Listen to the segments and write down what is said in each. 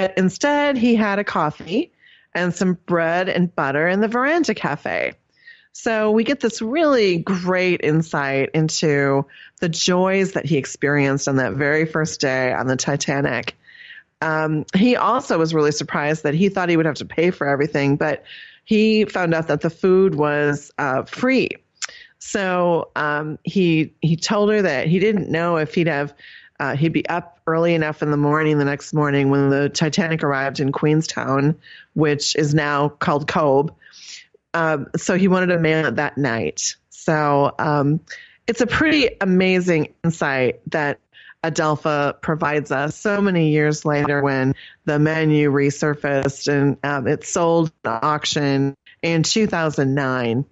But instead, he had a coffee and some bread and butter in the Veranda Cafe. So we get this really great insight into the joys that he experienced on that very first day on the Titanic. He also was really surprised that he thought he would have to pay for everything, but he found out that the food was free. So he told her that he didn't know if he'd be up early enough in the morning the next morning when the Titanic arrived in Queenstown, which is now called Cobh. So he wanted to mail it that night. So it's a pretty amazing insight that Adolphe provides us so many years later when the menu resurfaced and it sold at auction in 2009.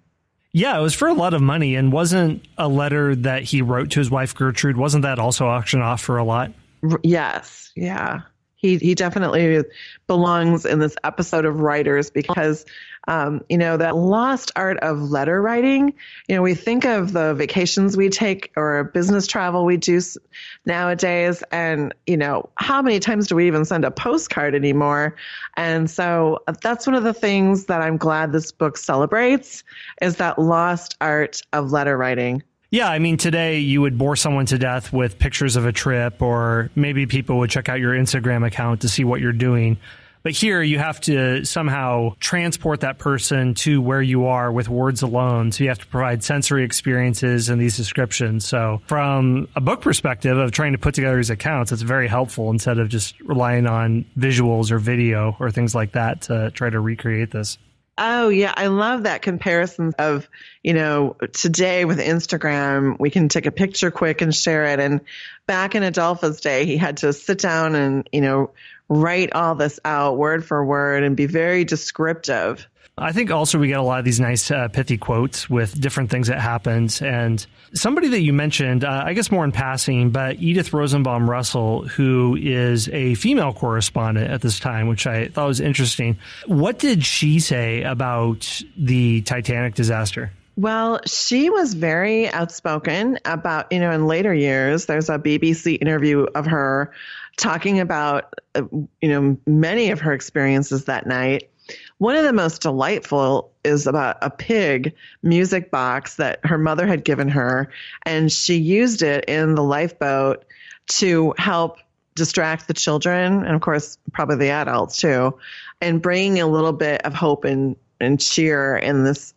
Yeah, it was for a lot of money, and wasn't a letter that he wrote to his wife Gertrude, wasn't that also auctioned off for a lot? Yes, yeah. He definitely belongs in this episode of Writers because, that lost art of letter writing, we think of the vacations we take or business travel we do nowadays. And, how many times do we even send a postcard anymore? And so that's one of the things that I'm glad this book celebrates is that lost art of letter writing. Yeah, I mean, today you would bore someone to death with pictures of a trip, or maybe people would check out your Instagram account to see what you're doing. But here you have to somehow transport that person to where you are with words alone. So you have to provide sensory experiences and these descriptions. So from a book perspective of trying to put together these accounts, it's very helpful instead of just relying on visuals or video or things like that to try to recreate this. Oh, yeah. I love that comparison of, today with Instagram, we can take a picture quick and share it. And back in Adolphe's day, he had to sit down and, write all this out word for word and be very descriptive. I think also we get a lot of these nice pithy quotes with different things that happened. And somebody that you mentioned, I guess more in passing, but Edith Rosenbaum Russell, who is a female correspondent at this time, which I thought was interesting. What did she say about the Titanic disaster? Well, she was very outspoken about, in later years, there's a BBC interview of her talking about, many of her experiences that night. One of the most delightful is about a pig music box that her mother had given her, and she used it in the lifeboat to help distract the children, and of course, probably the adults too, and bringing a little bit of hope and cheer in this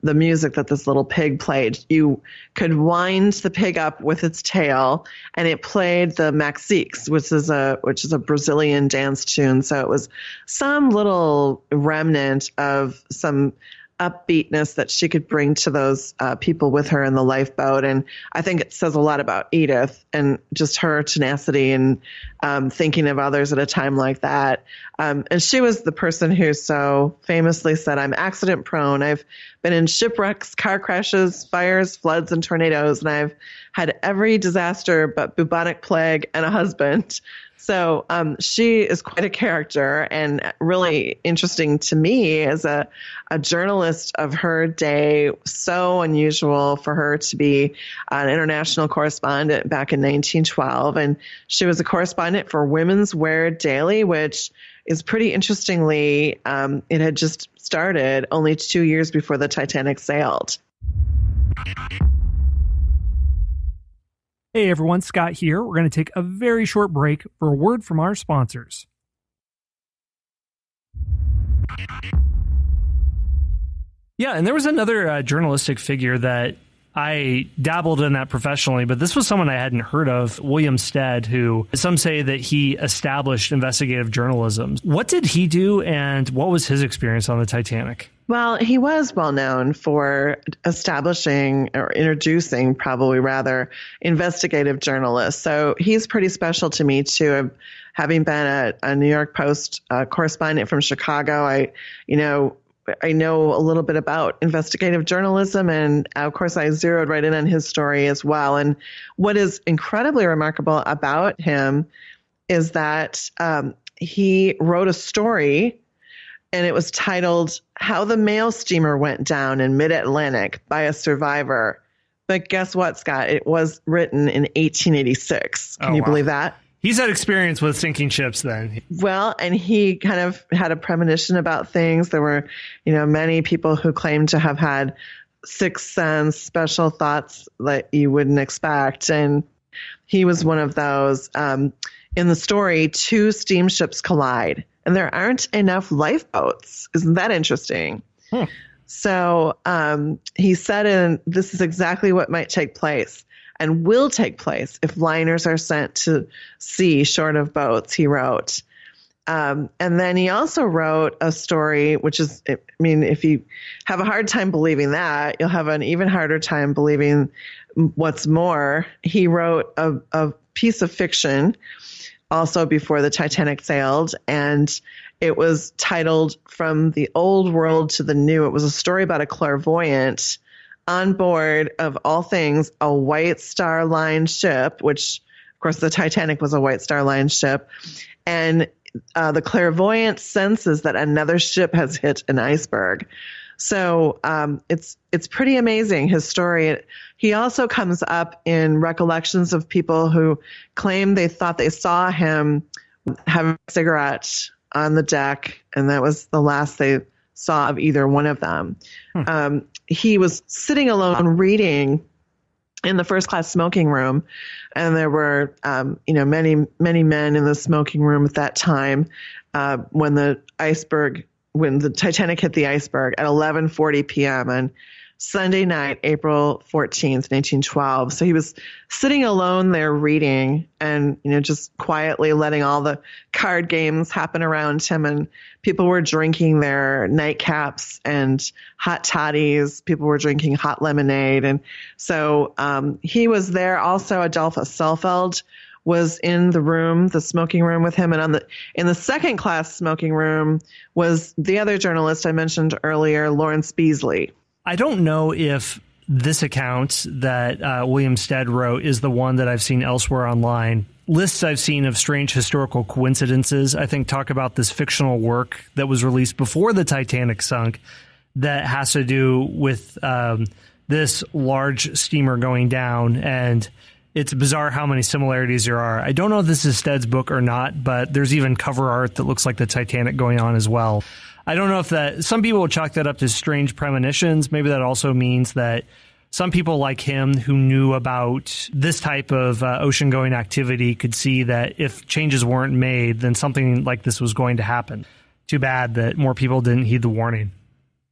the music that this little pig played. You could wind the pig up with its tail, and it played the Maxiques, which is a Brazilian dance tune. So it was some little remnant of some upbeatness that she could bring to those people with her in the lifeboat. And I think it says a lot about Edith and just her tenacity and thinking of others at a time like that. And she was the person who so famously said, "I'm accident prone. I've been in shipwrecks, car crashes, fires, floods, and tornadoes, and I've had every disaster but bubonic plague and a husband." So she is quite a character, and really interesting to me as a journalist of her day. So unusual for her to be an international correspondent back in 1912. And she was a correspondent for Women's Wear Daily, which is pretty interestingly, it had just started only 2 years before the Titanic sailed. Hey everyone, Scott here. We're going to take a very short break for a word from our sponsors. Yeah, and there was another journalistic figure that I dabbled in that professionally, but this was someone I hadn't heard of, William Stead, who some say that he established investigative journalism. What did he do, and what was his experience on the Titanic? Well, he was well known for establishing or introducing, probably rather, investigative journalists. So he's pretty special to me too. Having been a New York Post correspondent from Chicago, I know a little bit about investigative journalism, and of course I zeroed right in on his story as well. And what is incredibly remarkable about him is that he wrote a story, and it was titled "How the Mail Steamer Went Down in Mid-Atlantic by a Survivor." But guess what, Scott? It was written in 1886. Can you believe that? He's had experience with sinking ships then. Well, and he kind of had a premonition about things. There were, many people who claimed to have had sixth sense, special thoughts that you wouldn't expect. And he was one of those. In the story, two steamships collide, and there aren't enough lifeboats. Isn't that interesting? So he said, and this is exactly what might take place and will take place if liners are sent to sea short of boats, he wrote. And then he also wrote a story, which is, if you have a hard time believing that, you'll have an even harder time believing what's more. He wrote a piece of fiction also before the Titanic sailed, and it was titled From the Old World to the New. It was a story about a clairvoyant on board, of all things, a White Star Line ship, which, of course, the Titanic was a White Star Line ship. And the clairvoyant senses that another ship has hit an iceberg. So it's pretty amazing, his story. He also comes up in recollections of people who claim they thought they saw him having a cigarette on the deck, and that was the last they saw of either one of them. He was sitting alone reading in the first class smoking room, and there were many men in the smoking room at that time when the Titanic hit the iceberg at 11:40 p.m. on Sunday night, April 14th, 1912. So he was sitting alone there reading and, just quietly letting all the card games happen around him. And people were drinking their nightcaps and hot toddies. People were drinking hot lemonade. And so he was there. Also, Adolphe Saalfeld was in the room, the smoking room with him. And in the second class smoking room was the other journalist I mentioned earlier, Lawrence Beesley. I don't know if this account that William Stead wrote is the one that I've seen elsewhere online. Lists I've seen of strange historical coincidences, I think, talk about this fictional work that was released before the Titanic sunk that has to do with this large steamer going down. And it's bizarre how many similarities there are. I don't know if this is Stead's book or not, but there's even cover art that looks like the Titanic going on as well. I don't know if that, some people will chalk that up to strange premonitions. Maybe that also means that some people like him who knew about this type of ocean-going activity could see that if changes weren't made, then something like this was going to happen. Too bad that more people didn't heed the warning.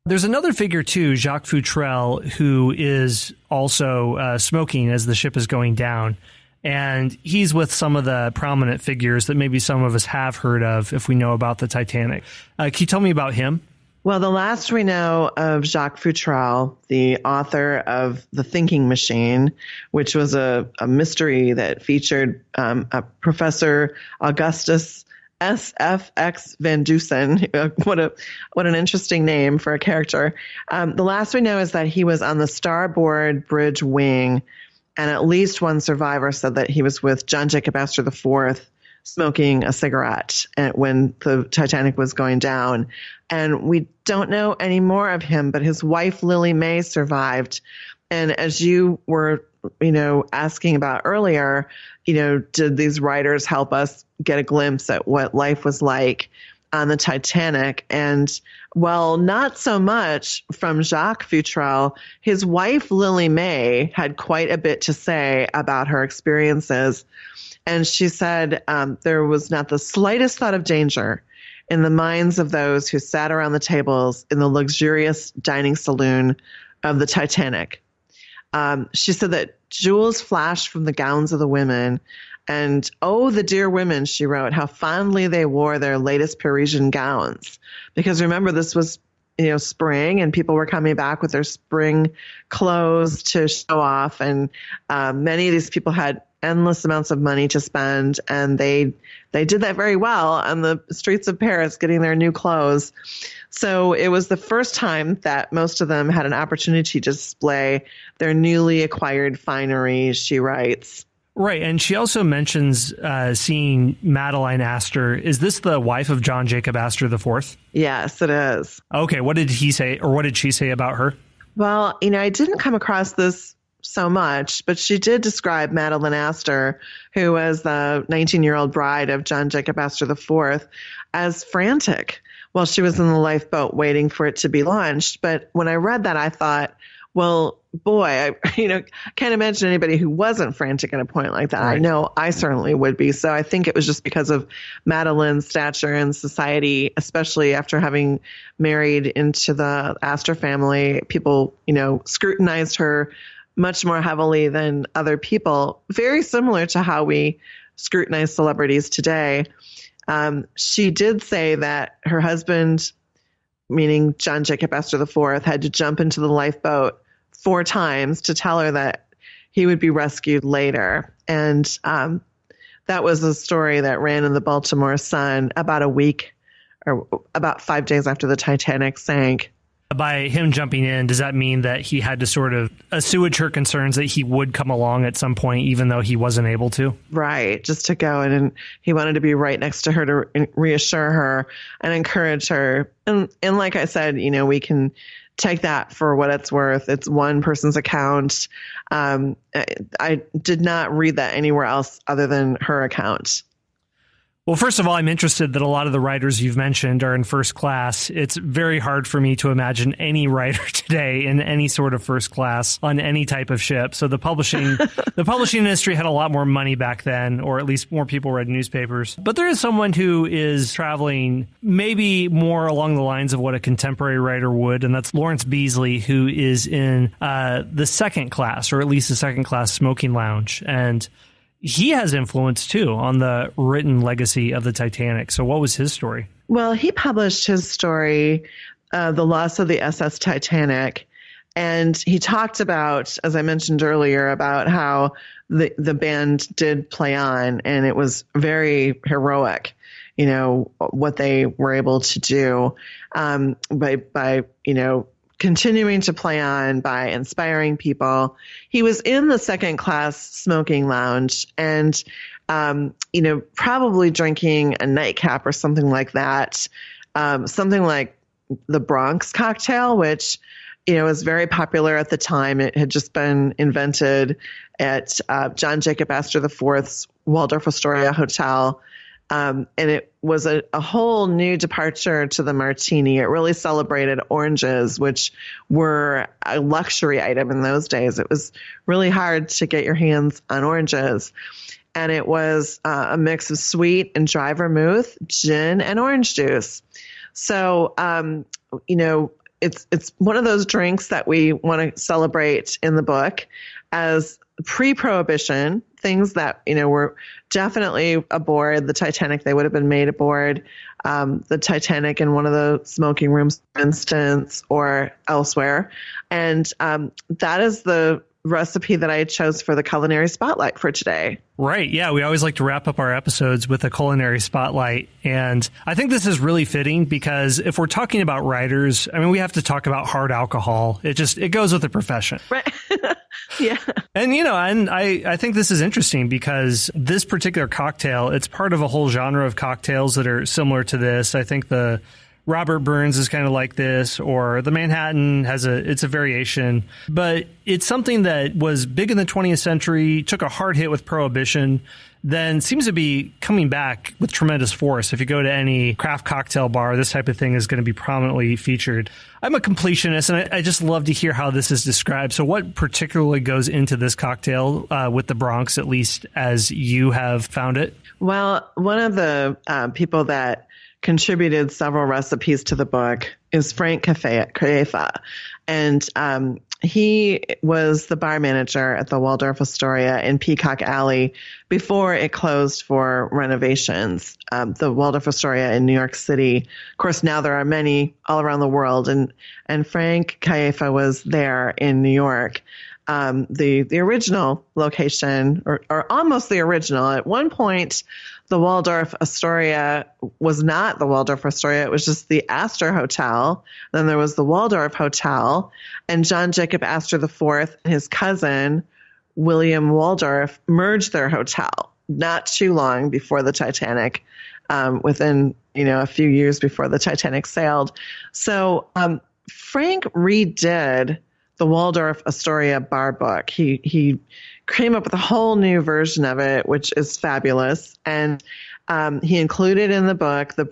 There's another figure, too, Jacques Futrelle, who is also smoking as the ship is going down. And he's with some of the prominent figures that maybe some of us have heard of if we know about the Titanic. Can you tell me about him? Well, the last we know of Jacques Futrelle, the author of The Thinking Machine, which was a mystery that featured Professor Augustus S.F.X. Van Dusen. What an interesting name for a character. The last we know is that he was on the starboard bridge wing, and at least one survivor said that he was with John Jacob Astor IV smoking a cigarette when the Titanic was going down. And we don't know any more of him, but his wife, Lily May, survived. And as you were, asking about earlier, did these writers help us get a glimpse at what life was like on the Titanic? And well, not so much from Jacques Futrelle. His wife, Lily May, had quite a bit to say about her experiences. And she said there was not the slightest thought of danger in the minds of those who sat around the tables in the luxurious dining saloon of the Titanic. She said that jewels flashed from the gowns of the women. And, oh, the dear women, she wrote, how fondly they wore their latest Parisian gowns. Because remember, this was, spring, and people were coming back with their spring clothes to show off. And many of these people had endless amounts of money to spend, and they did that very well on the streets of Paris, getting their new clothes. So it was the first time that most of them had an opportunity to display their newly acquired finery, she writes. Right. And she also mentions seeing Madeline Astor. Is this the wife of John Jacob Astor IV? Yes, it is. Okay. What did he say, or what did she say about her? Well, I didn't come across this so much, but she did describe Madeline Astor, who was the 19-year-old bride of John Jacob Astor IV, as frantic while she was in the lifeboat waiting for it to be launched. But when I read that, I thought, well, boy, I can't imagine anybody who wasn't frantic at a point like that. Right. I know I certainly would be. So I think it was just because of Madeline's stature in society, especially after having married into the Astor family. People, scrutinized her much more heavily than other people, very similar to how we scrutinize celebrities today. She did say that her husband, meaning John Jacob Astor IV, had to jump into the lifeboat 4 times to tell her that he would be rescued later. And that was a story that ran in the Baltimore Sun about a week or about 5 days after the Titanic sank. By him jumping in, does that mean that he had to sort of assuage her concerns that he would come along at some point, even though he wasn't able to? Right, just to go in, and he wanted to be right next to her to reassure her and encourage her. And like I said, we can take that for what it's worth. It's one person's account. I did not read that anywhere else other than her account. Well, first of all, I'm interested that a lot of the writers you've mentioned are in first class. It's very hard for me to imagine any writer today in any sort of first class on any type of ship. So the publishing industry had a lot more money back then, or at least more people read newspapers. But there is someone who is traveling maybe more along the lines of what a contemporary writer would, and that's Lawrence Beesley, who is in the second class, or at least the second class smoking lounge. And he has influence, too, on the written legacy of the Titanic. So what was his story? Well, he published his story, The Loss of the SS Titanic. And he talked about, as I mentioned earlier, about how the band did play on, and it was very heroic, what they were able to do by continuing to play on, by inspiring people. He was in the second class smoking lounge and, probably drinking a nightcap or something like that. Something like the Bronx cocktail, which, was very popular at the time. It had just been invented at John Jacob Astor IV's Waldorf Astoria Hotel. And it was a whole new departure to the martini. It really celebrated oranges, which were a luxury item in those days. It was really hard to get your hands on oranges. And it was a mix of sweet and dry vermouth, gin, and orange juice. So, it's one of those drinks that we want to celebrate in the book as pre-Prohibition, things that, were definitely aboard the Titanic. They would have been made aboard the Titanic in one of the smoking rooms, for instance, or elsewhere. And that is the recipe that I chose for the culinary spotlight for today. Right. Yeah. We always like to wrap up our episodes with a culinary spotlight. And I think this is really fitting because if we're talking about writers, we have to talk about hard alcohol. It goes with the profession. Right. Yeah. And, and I think this is interesting because this particular cocktail, it's part of a whole genre of cocktails that are similar to this. I think the Robert Burns is kind of like this, or the Manhattan it's a variation, but it's something that was big in the 20th century, took a hard hit with Prohibition, then seems to be coming back with tremendous force. If you go to any craft cocktail bar, this type of thing is going to be prominently featured. I'm a completionist, and I just love to hear how this is described. So what particularly goes into this cocktail with the Bronx, at least as you have found it? Well, one of the people that contributed several recipes to the book is Frank Cayefa. And he was the bar manager at the Waldorf Astoria in Peacock Alley before it closed for renovations. The Waldorf Astoria in New York City. Of course, now there are many all around the world. And Frank Cayefa was there in New York. The original location, or almost the original. At one point, the Waldorf Astoria was not the Waldorf Astoria. It was just the Astor Hotel. Then there was the Waldorf Hotel. And John Jacob Astor IV and his cousin, William Waldorf, merged their hotel not too long before the Titanic, within, a few years before the Titanic sailed. So Frank redid the Waldorf Astoria bar book. He came up with a whole new version of it, which is fabulous. And he included in the book the